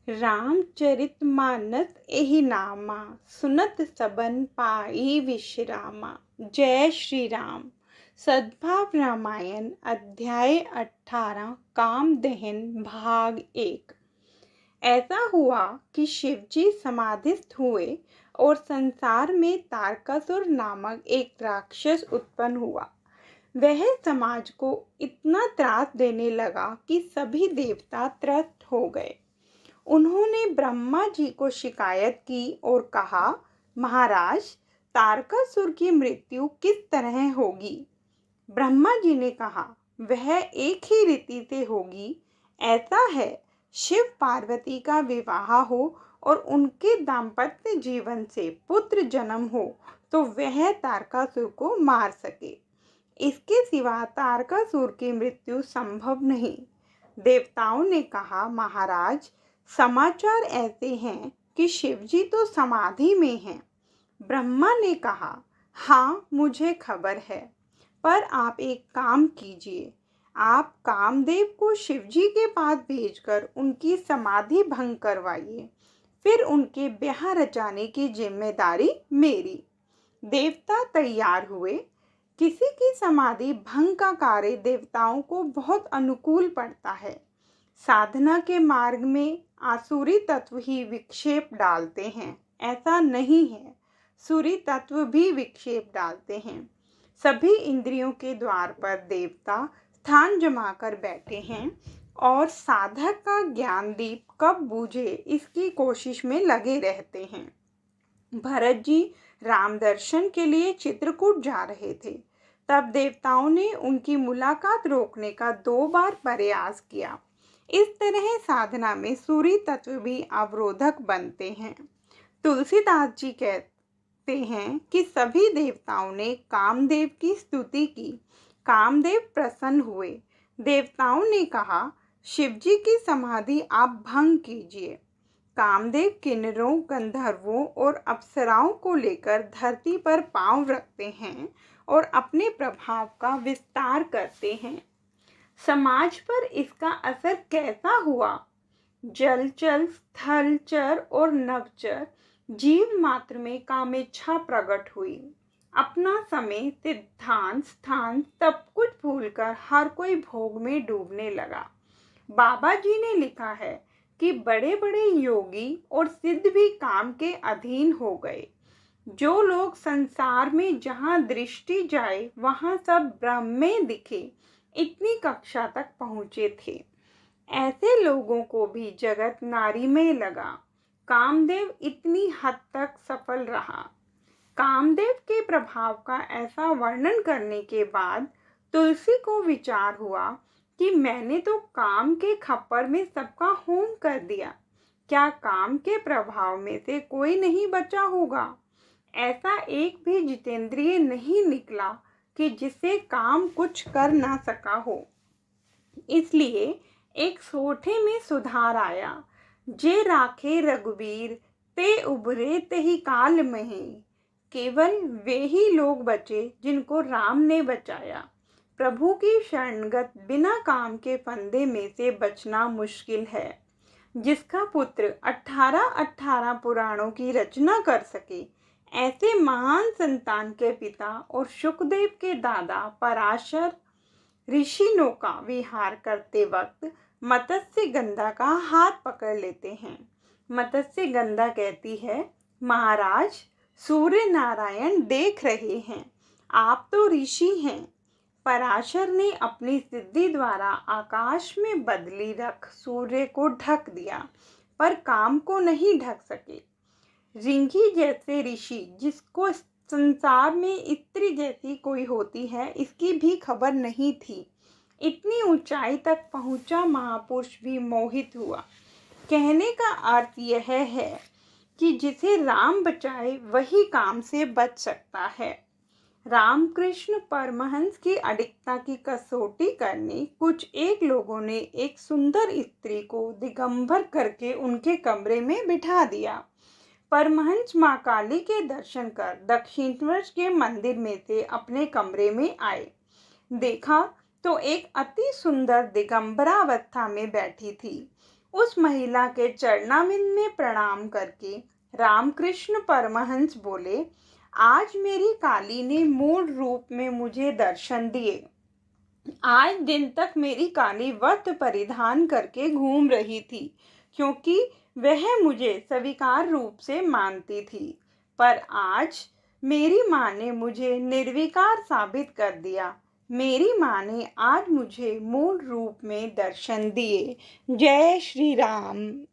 रामचरितमानस एहि नामा, सुनत सबन पाई विश्रामा। जय श्री राम। सद्भाव रामायण अध्याय 18 काम दहन भाग 1। ऐसा हुआ कि शिवजी समाधिस्थ हुए और संसार में तारकासुर नामक एक राक्षस उत्पन्न हुआ। वह समाज को इतना त्रास देने लगा कि सभी देवता त्रस्त हो गए। उन्होंने ब्रह्मा जी को शिकायत की और कहा, महाराज, तारकासुर की मृत्यु किस तरह होगी? ब्रह्मा जी ने कहा, वह एक ही रीति से होगी। ऐसा है, शिव पार्वती का विवाह हो और उनके दाम्पत्य जीवन से पुत्र जन्म हो तो वह तारकासुर को मार सके। इसके सिवा तारकासुर की मृत्यु संभव नहीं। देवताओं ने कहा, महाराज, समाचार ऐसे हैं कि शिवजी तो समाधि में हैं। ब्रह्मा ने कहा, हाँ, मुझे खबर है, पर आप एक काम कीजिए। आप कामदेव को शिवजी के पास भेजकर उनकी समाधि भंग करवाइए, फिर उनके ब्याह रचाने की जिम्मेदारी मेरी। देवता तैयार हुए। किसी की समाधि भंग का कार्य देवताओं को बहुत अनुकूल पड़ता है। साधना के मार्ग में आसुरी तत्व ही विक्षेप डालते हैं, ऐसा नहीं है, सूरी तत्व भी विक्षेप डालते हैं। सभी इंद्रियों के द्वार पर देवता स्थान जमा कर बैठे हैं और साधक का ज्ञान दीप कब बूझे इसकी कोशिश में लगे रहते हैं। भरत जी राम दर्शन के लिए चित्रकूट जा रहे थे। तब देवताओं ने उनकी मुलाकात रोकने का 2 बार प्रयास किया। इस तरह साधना में सूरी तत्व भी अवरोधक बनते हैं। तुलसीदास जी कहते हैं कि सभी देवताओं ने कामदेव की स्तुति की। कामदेव प्रसन्न हुए। देवताओं ने कहा, शिवजी की समाधि आप भंग कीजिए। कामदेव किन्नरों, गंधर्वों और अप्सराओं को लेकर धरती पर पांव रखते हैं और अपने प्रभाव का विस्तार करते हैं। समाज पर इसका असर कैसा हुआ? जलचर, स्थलचर और नभचर जीव मात्र में कामेच्छा प्रकट हुई। अपना समय, सिद्धांत, स्थान सब कुछ भूलकर हर कोई भोग में डूबने लगा। बाबा जी ने लिखा है कि बड़े बड़े योगी और सिद्ध भी काम के अधीन हो गए। जो लोग संसार में जहाँ दृष्टि जाए वहाँ सब ब्रह्म में दिखे, इतनी कक्षा तक पहुँचे थे। ऐसे लोगों को भी जगत नारी में लगा। कामदेव इतनी हद तक सफल रहा। कामदेव के प्रभाव का ऐसा वर्णन करने के बाद तुलसी को विचार हुआ कि मैंने तो काम के खप्पर में सबका होम कर दिया। क्या काम के प्रभाव में से कोई नहीं बचा होगा? ऐसा एक भी जितेंद्रिय नहीं निकला कि जिसे काम कुछ कर ना सका हो। इसलिए एक सोठे में सुधार आया। जे राखे रघुबीर, ते उबरे तेहि काल मही। केवल वे ही लोग बचे जिनको राम ने बचाया। प्रभु की शरणगत बिना काम के फंदे में से बचना मुश्किल है। जिसका पुत्र 18 पुराणों की रचना कर सके, ऐसे महान संतान के पिता और सुखदेव के दादा पराशर ऋषि नौका विहार करते वक्त मत्स्य गंधा का हाथ पकड़ लेते हैं। मत्स्य गंधा कहती है, महाराज, सूर्य नारायण देख रहे हैं, आप तो ऋषि हैं। पराशर ने अपनी सिद्धि द्वारा आकाश में बदली रख सूर्य को ढक दिया, पर काम को नहीं ढक सके। रिंगी जैसे ऋषि, जिसको संसार में स्त्री जैसी कोई होती है इसकी भी खबर नहीं थी, इतनी ऊंचाई तक पहुंचा महापुरुष भी मोहित हुआ। कहने का अर्थ यह है कि जिसे राम बचाए वही काम से बच सकता है। रामकृष्ण परमहंस की अडिगता की कसौटी करने कुछ एक लोगों ने एक सुंदर स्त्री को दिगंबर करके उनके कमरे में बिठा दिया। परमहंस मां काली के दर्शन कर दक्षिणेश्वर के मंदिर में से अपने कमरे में आए। देखा तो एक अति सुंदर दिगंबरावस्था में बैठी थी। उस महिला के चरणारविंद में प्रणाम करके रामकृष्ण परमहंस बोले, आज मेरी काली ने मूल रूप में मुझे दर्शन दिए। आज दिन तक मेरी काली वस्त्र परिधान करके घूम रही थी, क्योंकि वह मुझे स्वीकार रूप से मानती थी। पर आज मेरी माँ ने मुझे निर्विकार साबित कर दिया। मेरी माँ ने आज मुझे मूल रूप में दर्शन दिए। जय श्री राम।